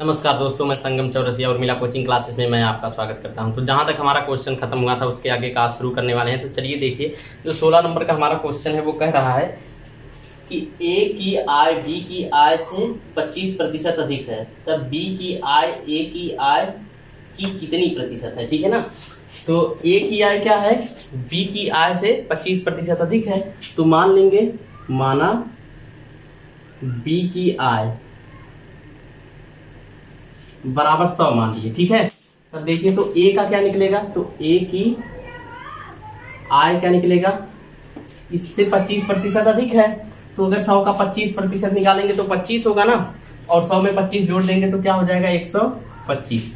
नमस्कार दोस्तों, मैं संगम चौरसिया और मिला कोचिंग क्लासेस में मैं आपका स्वागत करता हूं। तो जहां तक हमारा क्वेश्चन खत्म हुआ था उसके आगे का शुरू करने वाले हैं। तो चलिए देखिए, जो 16 नंबर का हमारा क्वेश्चन है वो कह रहा है कि ए की आय बी की आय से 25% अधिक है, तब बी की आय ए की आय की कितनी प्रतिशत है। ठीक है ना। तो ए की आय क्या है, बी की आय से 25% अधिक है। तो मान लेंगे, माना बी की आय बराबर 100 मान लीजिए। ठीक है। तब देखिए तो ए का क्या निकलेगा, तो ए की आय क्या निकलेगा, इससे 25% अधिक है। तो अगर 100 का 25% निकालेंगे तो 25 होगा ना, और 100 में 25 जोड़ देंगे तो क्या हो जाएगा 125।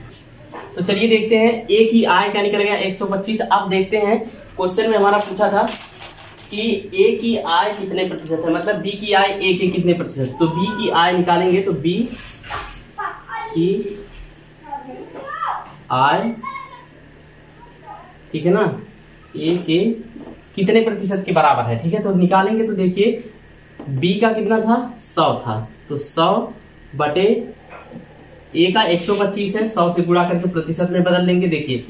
तो चलिए देखते हैं ए की आय क्या निकलेगा 125। अब देखते हैं क्वेश्चन में हमारा पूछा था कि ए की आय कितने प्रतिशत है, मतलब बी की आय ए के कितने प्रतिशत। तो बी की आय निकालेंगे तो बी की आय, ठीक है ना, ए के कितने प्रतिशत के बराबर है। ठीक है। तो निकालेंगे तो देखिए बी का कितना था, 100 था, तो 100 बटे ए का 125 है, 100 से गुणा करके प्रतिशत में बदल लेंगे। देखिए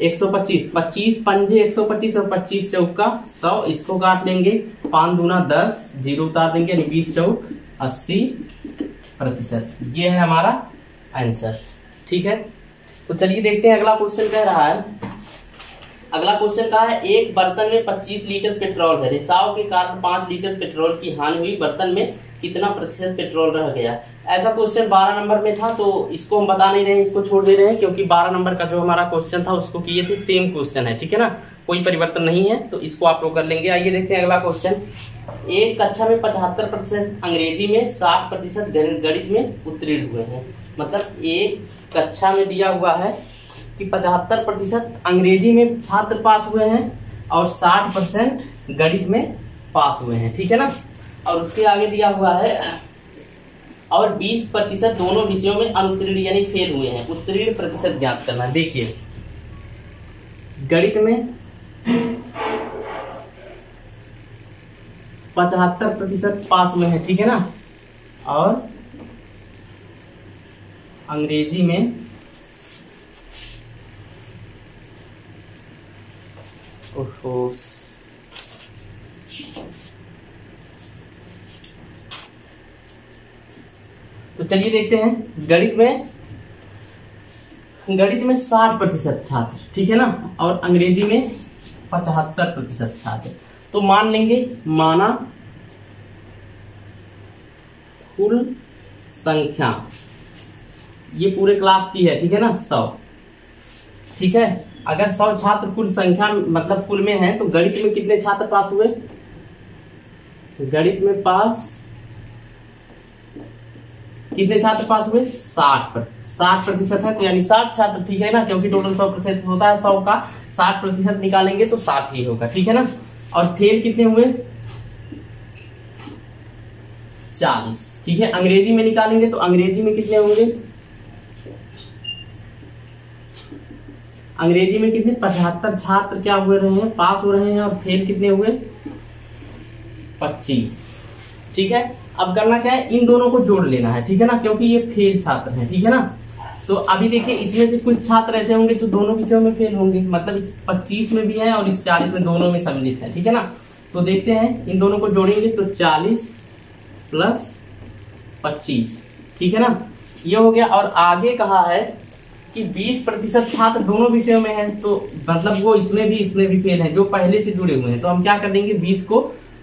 125, 25 पंजे 125 और 25 चौका 100, इसको काट लेंगे, 5 दूना 10, 0 उतार देंगे, यानी 20 चौक 80%। ये है हमारा आंसर। ठीक है। तो चलिए देखते हैं अगला क्वेश्चन कह रहा है। अगला क्वेश्चन कहा है एक बर्तन में 25 लीटर पेट्रोल है, रिसाव के कारण 5 लीटर पेट्रोल की हानि हुई, बर्तन में कितना प्रतिशत पेट्रोल रह गया। ऐसा क्वेश्चन 12 नंबर में था, तो इसको हम बता नहीं रहे हैं, इसको छोड़ दे रहे हैं, क्योंकि 12 नंबर का जो हमारा क्वेश्चन था उसको किए थे, सेम क्वेश्चन है। ठीक है ना, कोई परिवर्तन नहीं है, तो इसको आप लोग कर लेंगे। आइए देखते हैं अगला क्वेश्चन। एक कक्षा में 75% अंग्रेजी में, 60% गणित में उत्तीर्ण हुए हैं। मतलब एक कक्षा में दिया हुआ है कि 75% अंग्रेजी में छात्र पास हुए हैं और 60% गणित में पास हुए हैं। ठीक है ना। और उसके आगे दिया हुआ है और 20% दोनों विषयों में अनुत्तीर्ण यानी फेल हुए हैं। उत्तीर्ण प्रतिशत ज्ञात करना। देखिए गणित में 75% पास हुए हैं, ठीक है ना, और अंग्रेजी में तो चलिए देखते हैं गणित में 60% छात्र, ठीक है ना, और अंग्रेजी में 75% छात्र। तो मान लेंगे, माना कुल संख्या ये पूरे क्लास की है, ठीक है ना, 100। ठीक है। अगर 100 छात्र कुल संख्या मतलब कुल में है, तो गणित में कितने छात्र पास हुए, गणित में पास कितने छात्र पास हुए, 60% है, तो यानी 60 छात्र। ठीक है ना, क्योंकि टोटल 100% होता है, 100 का 60% निकालेंगे तो 60 ही होगा। ठीक है ना। और फेल कितने हुए, 40। ठीक है। अंग्रेजी में निकालेंगे तो अंग्रेजी में कितने होंगे, अंग्रेजी में कितने 75 छात्र क्या हुए रहे हैं, पास हो रहे हैं, और फेल कितने हुए 25। ठीक है। अब करना क्या है, इन दोनों को जोड़ लेना है, ठीक है ना, क्योंकि ये फेल छात्र हैं। ठीक है ना। तो अभी देखिए इसमें से कुछ छात्र ऐसे होंगे जो दोनों विषयों में फेल होंगे, मतलब इस 25 में भी है और इस 40 में, दोनों में सम्मिलित है। ठीक है ना। तो देखते हैं इन दोनों को जोड़ेंगे तो 40 प्लस 25, ठीक है ना, ये हो गया। और आगे कहा है कि 20% छात्र दोनों विषयों में हैं, तो मतलब वो इसमें भी फेल हैं, जो पहले से जुड़े हुए हैं। तो हम क्या कर देंगे, 20 को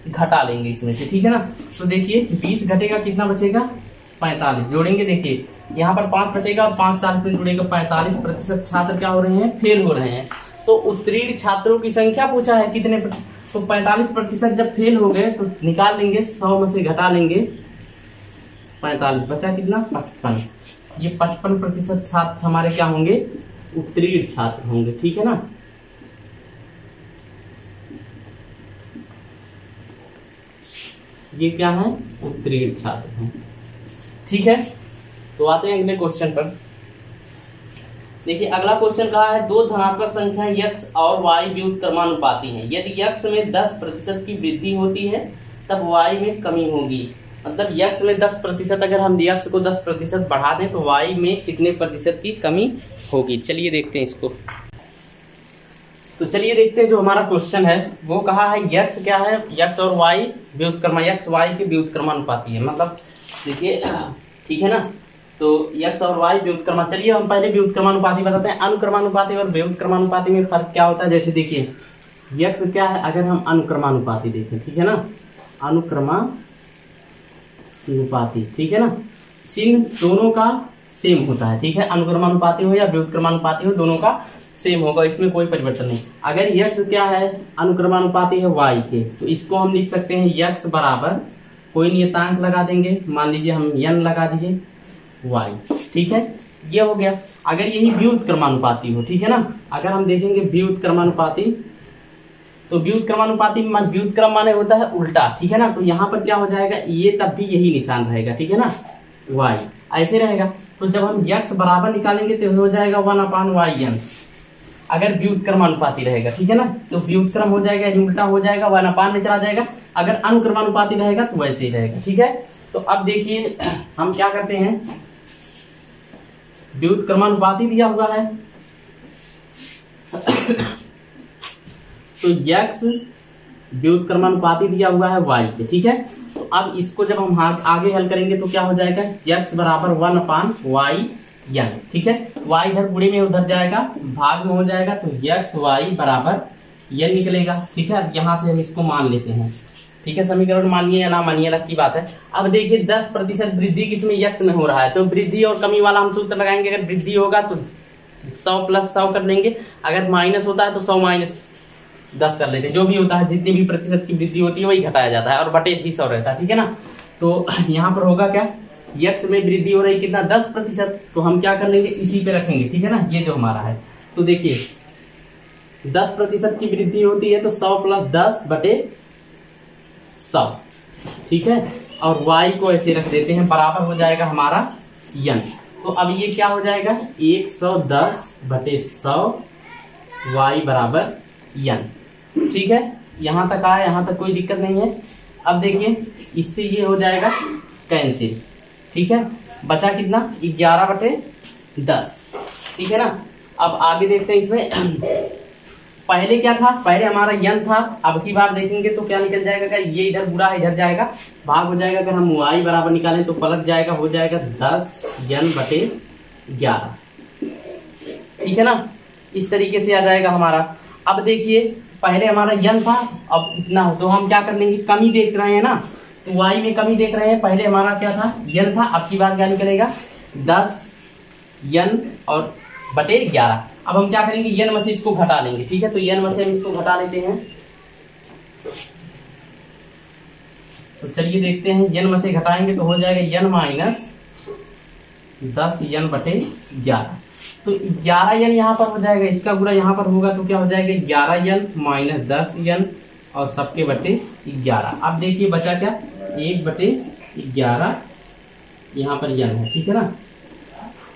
घटा लेंगे इसमें से। ठीक है ना। तो देखिए 20 घटेगा कितना बचेगा, 45। जोड़ेंगे, देखिए यहाँ पर 5 बचेगा और 5 40 में जुड़ेगा 45% छात्र क्या हो रहे हैं, फेल हो रहे हैं। तो उत्तीर्ण छात्रों की संख्या पूछा है कितने, तो 45% जब फेल हो गए तो निकाल लेंगे, 100 में से घटा लेंगे 45, बचा कितना, 55। ये 55% छात्र हमारे क्या होंगे, उत्तीर्ण छात्र होंगे। ठीक है ना। ये क्या है, उत्तीर्ण छात्र हैं। ठीक है। तो आते हैं अगले क्वेश्चन पर। देखिए अगला क्वेश्चन कहा है दो धनात्मक संख्याएं x और y व्युत्क्रमानुपाती हैं। यदि x में 10% की वृद्धि होती है तब y में कमी होगी। मतलब यक्स में 10%, अगर हम यक्स को 10% बढ़ा दें तो वाई में कितने प्रतिशत की कमी होगी। चलिए देखते हैं इसको। तो चलिए देखते हैं जो हमारा क्वेश्चन है वो कहा है यक्स क्या है, यक्स और वाई व्युत्क्रमा, यक्स वाई के व्युत्क्रमानुपाती है, मतलब देखिए ठीक है ना। तो यक्स और वाई व्युत्क्रमा, चलिए हम पहले व्युत्क्रमानुपाती बताते हैं। अनुक्रमानुपाती और व्युत्क्रमानुपाती में फर्क क्या होता है, जैसे देखिए यक्स क्या है, अगर हम अनुक्रमानुपाती देखें, ठीक है ना, अनुक्रमानुपाती, ठीक है ना, चिन्ह दोनों का सेम होता है, ठीक है, अनुक्रमानुपाती हो या व्युत्क्रमानुपाती हो दोनों का सेम होगा, इसमें कोई परिवर्तन नहीं। अगर यक्स क्या है, अनुक्रमानुपाती है वाई के, तो इसको हम लिख सकते हैं यक्स बराबर कोई नियतांक लगा देंगे, मान लीजिए हम n लगा दिए वाई, ठीक है, ये हो गया। अगर यही व्युत्क्रमानुपाती हो, ठीक है ना, अगर हम देखेंगे व्युत्क्रमानुपाती, तो व्युत्क्रमानुपाती में व्युत्क्रम माने होता है उल्टा, ठीक है ना, तो यहाँ पर क्या हो जाएगा, ये तब भी यही निशान रहेगा, ठीक है ना, वाई ऐसे रहेगा। तो जब हम यक्स बराबर निकालेंगे तो हो जाएगा 1/yn, अगर व्युत्क्रमानुपाती रहेगा, ठीक है ना, तो व्युत्क्रम हो जाएगा, उल्टा हो जाएगा, 1/, में चला जाएगा। अगर अनुक्रमानुपाती रहेगा तो वैसे ही रहेगा, ठीक है। तो अब देखिए हम क्या करते हैं, व्युत्क्रमानुपाती दिया हुआ है तो यक्स व्युत्क्रमानुपाती दिया हुआ है वाई के, ठीक है। तो अब इसको जब हम आगे हल करेंगे तो क्या हो जाएगा, यक्स बराबर 1/yn, ठीक है, वाई इधर गुणे में उधर जाएगा, भाग में हो जाएगा, तो यक्स वाई बराबर n निकलेगा, ठीक है। अब यहाँ से हम इसको मान लेते हैं, ठीक है, समीकरण मानिए या ना मानिए अलग की बात है। अब देखिए 10% वृद्धि किसमें, यक्स में हो रहा है, तो वृद्धि और कमी वाला हम सूत्र लगाएंगे। अगर वृद्धि होगा तो 100 + 100 कर लेंगे, अगर माइनस होता है तो 100 - 10 कर लेते हैं, जो भी होता है, जितनी भी प्रतिशत की वृद्धि होती है वही घटाया जाता है, और बटे भी 100 रहता है, ठीक है ना। तो यहाँ पर होगा क्या, यक्स में वृद्धि हो रही कितना, 10%, तो हम क्या कर लेंगे, इसी पे रखेंगे, ठीक है ना, ये जो हमारा है। तो देखिए 10% की वृद्धि होती है तो 100 + 10 बटे 100, ठीक है, और y को ऐसे रख देते हैं, बराबर हो जाएगा हमारा n। तो अब ये क्या हो जाएगा, 110 बटे 100 y बराबर n, ठीक है। यहाँ तक आया, यहाँ तक कोई दिक्कत नहीं है। अब देखिए इससे ये हो जाएगा कैंसिल, ठीक है, बचा कितना, 11/10, ठीक है ना। अब आगे देखते हैं इसमें पहले क्या था, पहले हमारा n था, अब की बार देखेंगे तो क्या निकल जाएगा, ये इधर बुरा है, इधर जाएगा, भाग हो जाएगा। अगर हम y बराबर निकालें तो पलट जाएगा, हो जाएगा 10n/11, ठीक है ना, इस तरीके से आ जाएगा हमारा। अब देखिए पहले हमारा n था, अब इतना हो, तो हम क्या कर लेंगे, कमी देख रहे हैं ना, तो y में कमी देख रहे हैं, पहले हमारा क्या था, n था, अब की बार क्या निकलेगा, 10n और बटे 11। अब हम क्या करेंगे, n में से इसको घटा लेंगे, ठीक है, तो n में से हम इसको घटा लेते हैं। तो चलिए देखते हैं, n में से घटाएंगे तो हो जाएगा n - 10n/11, तो 11n यहाँ पर हो जाएगा, इसका गुणा यहाँ पर होगा तो क्या हो जाएगा, 11n - 10n और सबके बटे 11। अब देखिए बचा क्या, 1/11, यहाँ पर n है, ठीक है ना,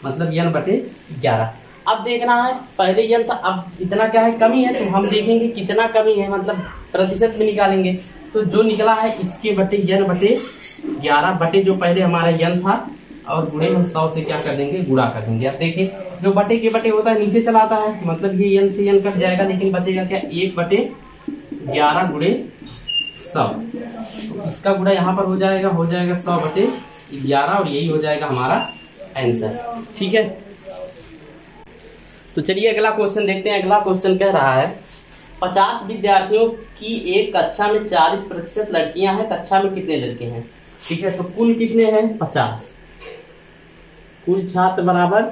मतलब n/11। अब देखना है, पहले n था, अब इतना क्या है, कमी है, तो हम देखेंगे कितना कमी है, मतलब प्रतिशत में निकालेंगे। तो जो निकला है इसके बटे n/11 बटे जो पहले हमारा n था, और गुणे हम 100 से क्या कर देंगे, गुणा कर देंगे। अब देखिए जो बटे के बटे होता है नीचे चला आता है, मतलब ये n से n कट जाएगा, लेकिन बचेगा क्या, 1/11 गुणे 100, तो इसका गुणा यहाँ पर हो जाएगा 100/11, और यही हो जाएगा हमारा आंसर, ठीक है। तो चलिए अगला क्वेश्चन देखते हैं। अगला क्वेश्चन कह रहा है 50 विद्यार्थियों की एक कक्षा में 40% लड़कियां हैं, कक्षा में कितने लड़के हैं, ठीक है। तो कुल कितने हैं, 50, कुल छात्र बराबर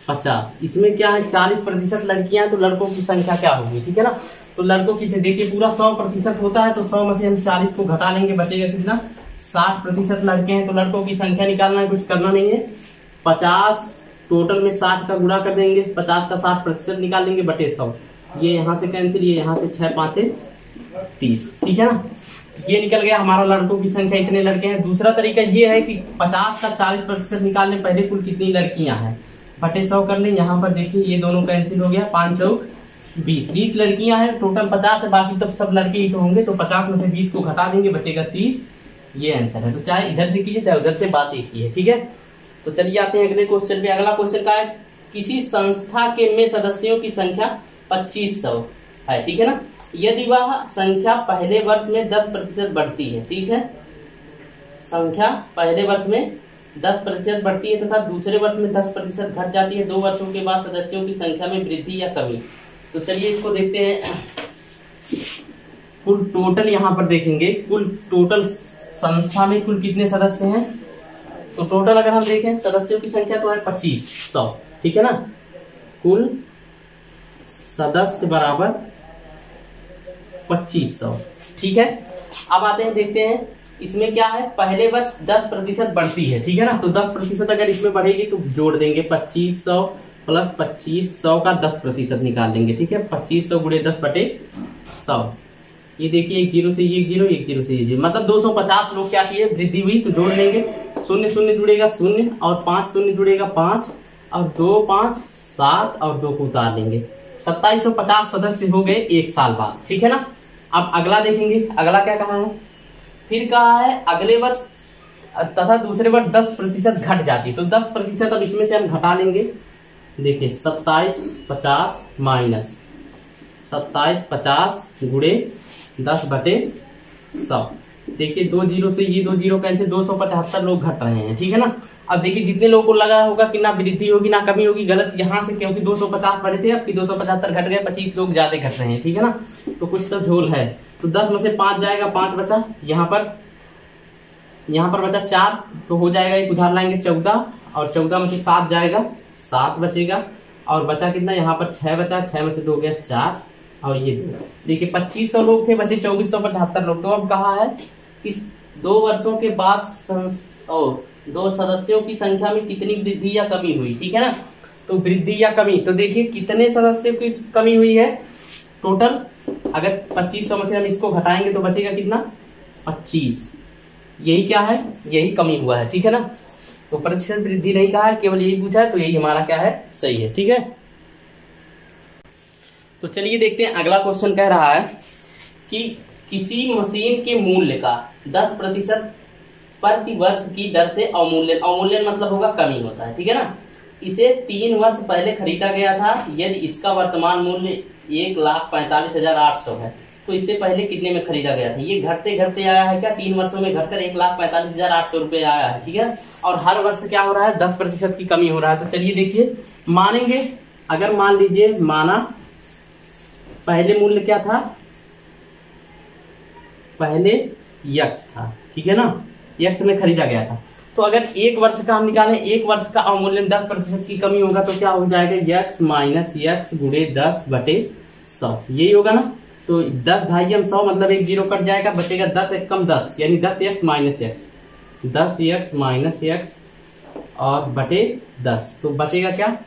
50, इसमें क्या है 40% लड़कियां हैं, तो लड़कों की संख्या क्या होगी, ठीक है ना। तो लड़कों की देखिए पूरा 100% होता है, तो 100 में से हम 40 को घटा लेंगे, बचेगा कितना, 60% लड़के हैं, तो लड़कों की संख्या निकालना है, कुछ करना नहीं है, 50 टोटल में 60 का गुणा कर देंगे, 50 का 60% निकाल लेंगे बटे 100, ये यहाँ से कैंसिल, ये यहाँ से 6 × 5 = 30, ठीक है ना। ये निकल गया हमारा लड़कों की संख्या, इतने लड़के हैं। दूसरा तरीका ये है कि 50 का 40% निकालने, पहले कुल कितनी लड़कियां हैं बटे 100 कर लें। यहाँ पर देखिए ये दोनों कैंसिल हो गया, 5 × 4 = 20 लड़कियां हैं, टोटल 50 है, बाकी तब सब लड़के ही तो होंगे, तो 50 में से 20 को घटा देंगे, बचेगा 30, ये आंसर है। तो चाहे इधर से कीजिए चाहे उधर से, बात एक ही है, ठीक है। तो चलिए आते हैं अगले क्वेश्चन पे। अगला क्वेश्चन का है, किसी संस्था के में सदस्यों की संख्या 2500 है, ठीक है ना। यदि वह संख्या पहले वर्ष में 10% बढ़ती है, ठीक है, संख्या पहले वर्ष में 10% बढ़ती है तथा दूसरे वर्ष में 10% घट जाती है, 2 वर्षों के बाद सदस्यों की संख्या में वृद्धि या कमी। तो चलिए इसको देखते हैं। कुल टोटल यहाँ पर देखेंगे, कुल टोटल संस्था में कुल कितने सदस्य हैं। तो टोटल अगर हम देखें सदस्यों की संख्या तो है 2500, ठीक है ना। कुल सदस्य बराबर 2500, ठीक है। अब आते हैं देखते हैं इसमें क्या है, पहले वर्ष 10% बढ़ती है, ठीक है ना। तो 10% अगर इसमें बढ़ेगी तो जोड़ देंगे 2500 प्लस 2500 का 10% निकाल देंगे, ठीक है। 2500 गुणे 10/100, ये देखिए 1 0 से 1 0, 1 0 से 1 0, मतलब 250 लोग क्या किए, वृद्धि हुई। तो जोड़ लेंगे, 0 0 जुड़ेगा 0 और 5 0 जुड़ेगा 5 और 2 5 7 और 2 को उतार लेंगे, 2750 सदस्य हो गए 1 साल बाद, ठीक है ना। अब अगला देखेंगे, अगला क्या कहा है, फिर कहा है अगले वर्ष तथा दूसरे वर्ष 10% घट जाती है। तो 10% अब इसमें से हम घटा लेंगे। देखिए 2750 माइनस 2750 गुणे 10/100। देखिए 2 0 से ये 2 0 कैसे, 275 लोग घट रहे हैं, ठीक है ना। अब देखिए जितने लोगों को लगा होगा कि ना वृद्धि होगी ना कमी होगी, गलत यहाँ से, क्योंकि 250 बढ़े थे, अब की 275 घट गए, 25 लोग ज्यादा घट रहे हैं, ठीक है ना। तो कुछ तो झोल है। तो 10 में से 5 जाएगा, 5 बचा, यहाँ पर बचा 4, तो हो जाएगा, एक उधार लाएंगे 14 और 14 में से 7 जाएगा, 7 बचेगा और बचा कितना, यहाँ पर 6 बचा, 6 में से 2 गया 4 और ये 2। देखिए 2500 लोग थे, बचे 2475 लोग। तो अब कहा है कि 2 वर्षों के बाद 2 सदस्यों की संख्या में कितनी वृद्धि या कमी हुई, ठीक है ना। तो वृद्धि या कमी, तो देखिए कितने सदस्यों की कमी हुई है टोटल। अगर 2500 में से हम इसको घटाएंगे तो बचेगा कितना, 25। यही क्या है, यही कमी हुआ है, ठीक है ना। तो प्रतिशत वृद्धि नहीं कहा है, केवल यही पूछा है, तो यही हमारा क्या है, सही है, ठीक है। तो चलिए देखते हैं अगला क्वेश्चन कह रहा है कि किसी मशीन के मूल्य का 10% प्रति वर्ष की दर से अवमूल्यन, अवमूल्यन मतलब होगा कमी होता है, ठीक है ना। इसे 3 वर्ष पहले खरीदा गया था, यदि इसका वर्तमान मूल्य 1,45,800 है, तो इससे पहले कितने में खरीदा गया था। ये घटते घटते आया है क्या, 3 वर्षों में घटकर 1,45,800 रुपये आया है, ठीक है। और हर वर्ष क्या हो रहा है, 10% की कमी हो रहा है। तो चलिए देखिए मानेंगे, अगर मान लीजिए माना पहले मूल्य क्या था, पहले यक्स था, ठीक है ना, यक्स में खरीदा गया था। तो अगर 1 वर्ष का हम निकालें, 1 वर्ष का अवमूल्यन 10% की कमी होगा तो क्या हो जाएगा, यक्स माइनस यक्स गुणे 10/100, यही होगा ना। तो 10 भाग्य 100 मतलब 1 0 कट जाएगा, बचेगा 10 एक कम 10, यानी 10x minus x, 10x minus x और बटे 10, तो बचेगा क्या,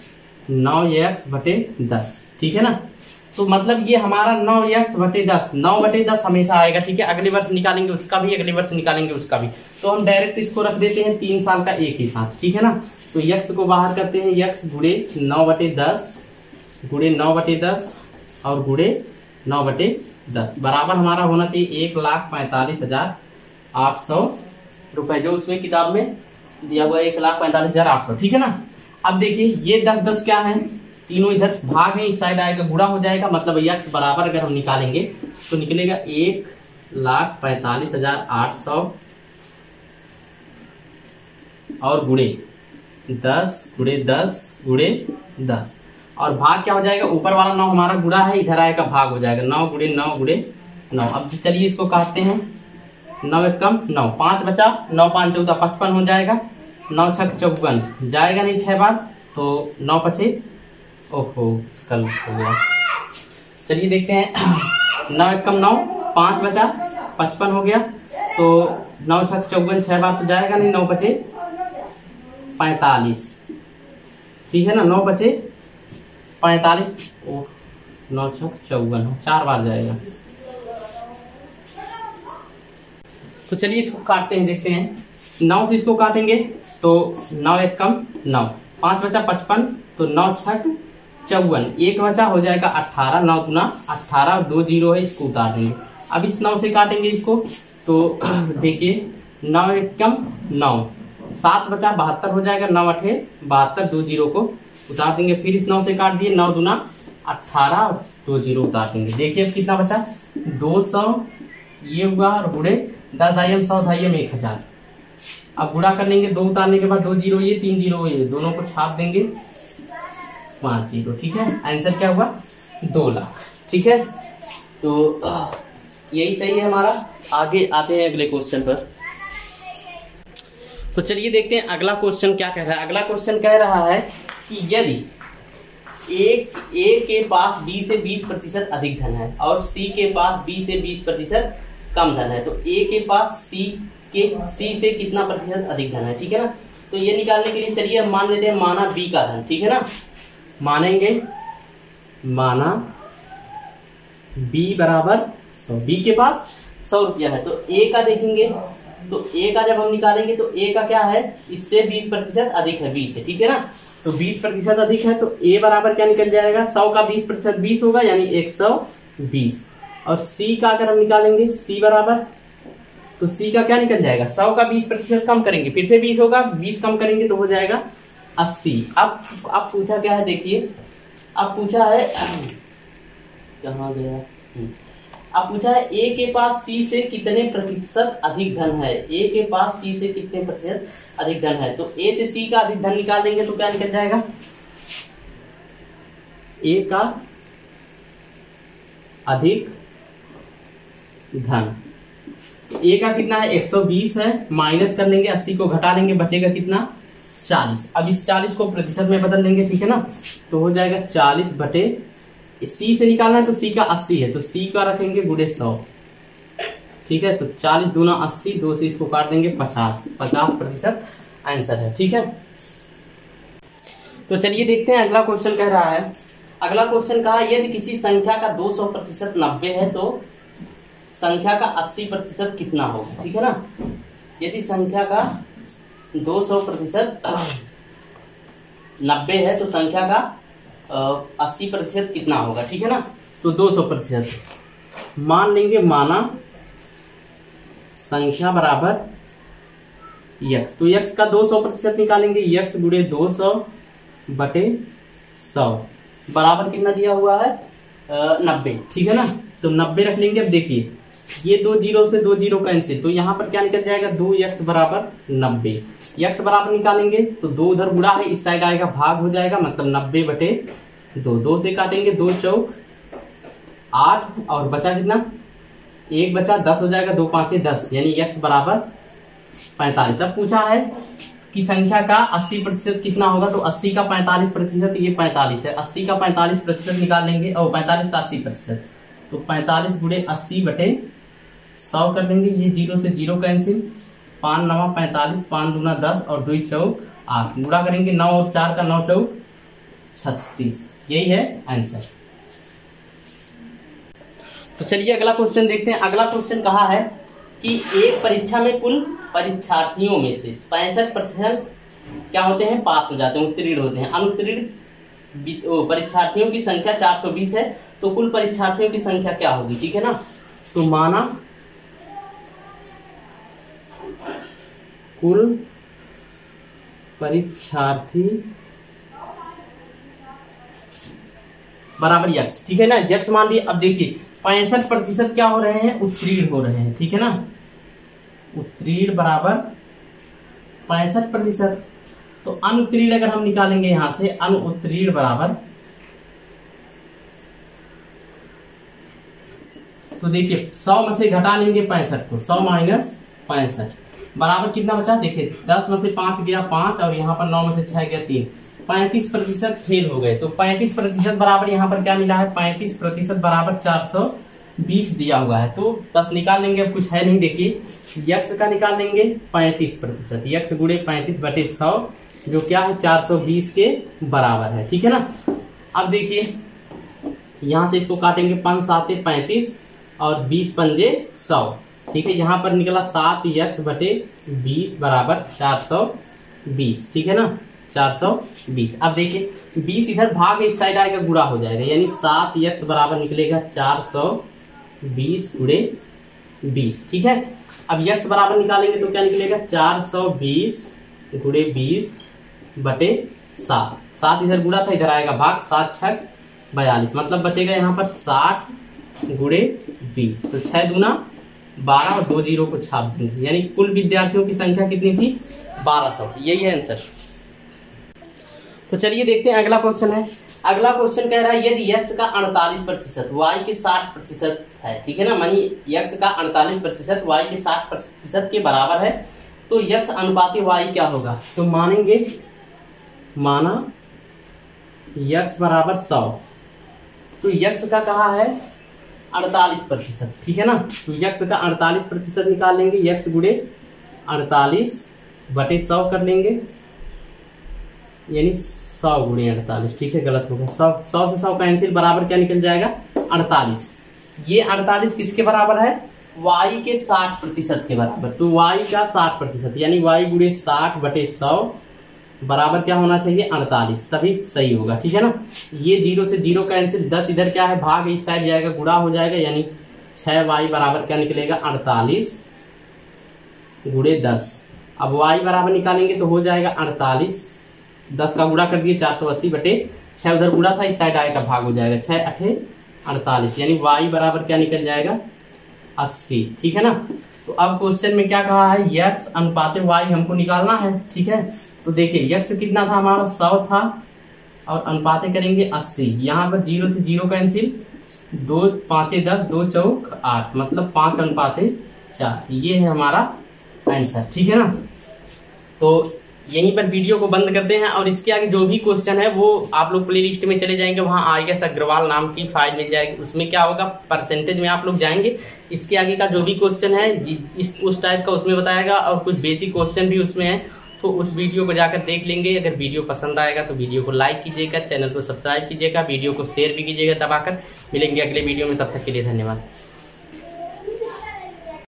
9x/10, ठीक है ना। तो मतलब ये हमारा 9x/10, 9/10 हमेशा आएगा, ठीक है। अगले वर्ष निकालेंगे उसका भी, अगले वर्ष निकालेंगे उसका भी। तो हम डायरेक्ट इसको रख देते हैं 3 साल का एक ही साथ, ठीक है ना। तो x को बाहर करते हैं, x गुणे 9/10 गुणे 9/10 और गुणे 9/10 बराबर हमारा होना चाहिए 1,45,800 रुपए, जो उसमें किताब में दिया हुआ है 1,45,800, ठीक है ना। अब देखिए ये 10 क्या है, तीनों इधर भाग है, इस साइड आएगा गुणा हो जाएगा, मतलब x बराबर अगर हम निकालेंगे तो निकलेगा 1,45,800 और गुणे 10 गुणे 10 गुणे 10 और भाग क्या हो जाएगा, ऊपर वाला 9 हमारा गुणा है, इधर आएगा भाग हो जाएगा 9 गुणे 9 गुणे 9। अब चलिए इसको काटते हैं, 9 एक कम 9, 5 बचा, 9 5 14 55 हो जाएगा, 9 6 54 जाएगा नहीं 6 बार, तो 9 5 ओहो कल हो गया। चलिए देखते हैं, 9 एक कम 9, 5 बचा 55 हो गया, तो 9 6 54 6 बार तो जाएगा नहीं, 9 5 45, ठीक है ना, 9 5 45, 9 6 54 4 बार जाएगा। तो चलिए इसको काटते हैं, देखते हैं 9 से इसको काटेंगे तो 9 एक कम 9, 5 बचा 55, तो 9 6 54, 1 बचा हो जाएगा 18, 9 गुना 18 और 2 0 है, इसको उतार देंगे। अब इस 9 से काटेंगे इसको, तो देखिए 9 एक कम 9, 7 बचा 72 हो जाएगा, 9 8 72, 2 जीरो को उतार देंगे, फिर इस 9 से काट दिए, 9 दूना 18 और 2 जीरो उतार देंगे। देखिए अब कितना बचा 200, ये हुआ और गुड़े 10 ढाई 100 ढाई 1000। अब गुड़ा कर लेंगे, 2 उतारने के बाद 2 जीरो ये 3 जीरो ये, दोनों को छाप देंगे 5 जीरो। ठीक है, आंसर क्या हुआ 2 लाख। ठीक है, तो यही सही है हमारा। आगे आते हैं अगले क्वेश्चन पर। तो चलिए देखते हैं अगला क्वेश्चन क्या कह रहा है। अगला क्वेश्चन कह रहा है कि यदि ए के पास बी से 20% अधिक धन है और सी के पास बी से 20% कम धन है, तो ए के पास सी से कितना प्रतिशत अधिक धन है। ठीक है ना, तो ये निकालने के लिए चलिए हम मान लेते हैं माना बी का धन। ठीक है ना, मानेंगे माना बी बराबर 100, बी के पास 100 रुपया है, तो ए का देखेंगे, तो ए का जब हम निकालेंगे तो ए का क्या है, इससे 20% अधिक है 20 है। ठीक है ना, तो 20% अधिक है, तो ए बराबर क्या निकल जाएगा 100 का 20% 20 होगा, यानी 120। और सी का अगर हम निकालेंगे, सी बराबर, तो सी का क्या निकल जाएगा 100 का 20% कम करेंगे, फिर से 20 होगा, 20 कम करेंगे तो हो जाएगा 80। अब पूछा क्या है, देखिए अब पूछा है कहाँ गया, अब पूछा है ए के पास सी से कितने प्रतिशत अधिक धन है। ए के पास सी से कितने प्रतिशत अधिक धन है, तो ए से सी का अधिक धन निकाल देंगे तो क्या निकल जाएगा, ए का अधिक धन, ए का कितना है 120 है, माइनस कर लेंगे 80 को घटा लेंगे, बचेगा कितना 40। अब इस 40 को प्रतिशत में बदल लेंगे। ठीक है ना, तो हो जाएगा 40 बटे, सी से निकालना है तो सी का 80 है, तो सी का रखेंगे गुणे 100। ठीक है, तो 40 दूना 80, 2 से इसको काट देंगे 50% आंसर है। ठीक है, तो चलिए देखते हैं अगला क्वेश्चन कह रहा है। अगला क्वेश्चन कहा यदि किसी संख्या का 200% 90 है तो संख्या का 80% कितना होगा। ठीक है ना, यदि संख्या का 200% 90 है तो संख्या का 80% कितना होगा। ठीक है ना, तो 200% मान लेंगे, माना संख्या बराबर यक्स, तो यक्स का 200% निकालेंगे, यक्स गुणे 200 बटे 100 बराबर कितना दिया हुआ है 90। ठीक है ना, तो 90 रख लेंगे। अब देखिए ये 2 जीरो से 2 जीरो कैंसिल, तो यहाँ पर क्या निकल जाएगा 2x बराबर 90। यक्स बराबर निकालेंगे तो 2 उधर गुणा है, इस साइड आएगा भाग हो जाएगा, मतलब 90 बटे 2, 2 से काटेंगे, 2 चौक 8 और बचा कितना 1 बचा, 10 हो जाएगा, 2 5 10, यानी यक्स बराबर 45। अब पूछा है कि संख्या का 80% कितना होगा, तो 80 का 45%, ये 45 है, 80 का 45% निकाल लेंगे, और 45 का 80%, तो 45 गुणे 80 बटे 100 कर देंगे, ये 0 से 0 कैंसिल, 5 9 45, 5 दूना 10 और 2 चौक 8, गुणा करेंगे 9 और 4 का 9 चौक 36, यही है आंसर। तो चलिए अगला क्वेश्चन देखते हैं। अगला क्वेश्चन कहा है कि एक परीक्षा में कुल परीक्षार्थियों में से 65% क्या होते हैं, पास हो जाते हैं, उत्तीर्ण होते हैं। अनुत्तीर्ण परीक्षार्थियों की संख्या 420 है, तो कुल परीक्षार्थियों की संख्या क्या होगी। ठीक है ना, तो माना कुल परीक्षार्थी बराबर यक्स। ठीक है ना, यक्स मान लिया। अब देखिए 65% क्या हो रहे हैं, उत्तीर्ण हो रहे हैं। ठीक है ना, उत्तीर्ण बराबर 65%, तो अनुत्तीर्ण अगर हम निकालेंगे यहां से, अनुत्तीर्ण बराबर, तो देखिए 100 में से घटा लेंगे 65 को, 100 माइनस 65 बराबर कितना बचा, देखिए 10 में से 5 गया 5, और यहाँ पर 9 में से 6 गया 3, 35% फेल हो गए। तो 35% बराबर यहाँ पर क्या मिला है, 35% बराबर 420 दिया हुआ है, तो बस निकाल लेंगे, अब कुछ है नहीं। देखिए यक्स का निकाल लेंगे 35%, यक्स गुणे 35 बटे 100, जो क्या है 420 के बराबर है। ठीक है ना, अब देखिए यहाँ से इसको काटेंगे, 5 7 35 और 20 पंजे 100। ठीक है, यहाँ पर निकला 7x बटे 20 बराबर 420। ठीक है ना, 420। अब देखिए 20 इधर भाग इस साइड आएगा, गुणा हो जाएगा, यानी 7x बराबर निकलेगा 420 गुणे 20। ठीक है, अब यक्स बराबर निकालेंगे तो क्या निकलेगा 420 गुणे 20 बटे 7। 7 इधर गुणा था, इधर आएगा भाग, 7 छक 42, मतलब बचेगा यहाँ पर 60 गुणे 20। तो 6 दूना 12 और 2 जीरो को छाप देंगे, यानी कुल विद्यार्थियों की संख्या कितनी थी 1200। यही है आंसर। तो चलिए देखते हैं अगला क्वेश्चन है। अगला क्वेश्चन कह रहा है यदि x का 48% y के 60% है, ठीक है ना, मानी x का 48% y के 60% के बराबर है तो x अनुपाती y क्या होगा। तो मानेंगे, माना x बराबर 100, तो x का कहा है 48%, ठीक है ना। तो x का 48% निकाल लेंगे, x गुणे 48 बटे 100 कर लेंगे, यानी 100 गुणे 48, ठीक है, गलत हो गया। 100 से 100 कैंसिल, बराबर क्या निकल जाएगा 48। ये 48 किसके बराबर है, y के 60% के बराबर। तो y का 60% यानी y गुणे 60 बटे 100 बराबर क्या होना चाहिए 48, तभी सही होगा, ठीक है ना। ये 0 से 0 कैंसिल, 10 इधर क्या है भाग, इस साइड जाएगा गुणा हो जाएगा, यानी 6y बराबर क्या निकलेगा 48 गुणे 10। अब y बराबर निकालेंगे तो हो जाएगा 48, 10 का गुणा कर दिए 480 बटे 6, उधर गुणा था, इस साइड आएगा भाग हो जाएगा, 6 8 48, यानी y बराबर क्या निकल जाएगा 80, ठीक है ना। तो अब क्वेश्चन में क्या कहा है, x अनुपात y हमको निकालना है, ठीक है। तो देखिए x कितना था हमारा 100 था और अनुपाते करेंगे 80, यहाँ पर 0 से 0 कैंसिल, 2 5 10, 2 चौक 8, मतलब 5 अनुपाते 4, ये है हमारा आंसर, ठीक है ना। तो यहीं पर वीडियो को बंद करते हैं और इसके आगे जो भी क्वेश्चन है वो आप लोग प्ले लिस्ट में चले जाएंगे, वहाँ IAS अग्रवाल नाम की फाइल मिल जाएगी, उसमें क्या होगा परसेंटेज में आप लोग जाएंगे, इसके आगे का जो भी क्वेश्चन है उस टाइप का उसमें बताएगा और कुछ बेसिक क्वेश्चन भी उसमें है, तो उस वीडियो को जाकर देख लेंगे। अगर वीडियो पसंद आएगा तो वीडियो को लाइक कीजिएगा, चैनल को सब्सक्राइब कीजिएगा, वीडियो को शेयर भी कीजिएगा दबाकर। मिलेंगे अगले वीडियो में, तब तक के लिए धन्यवाद।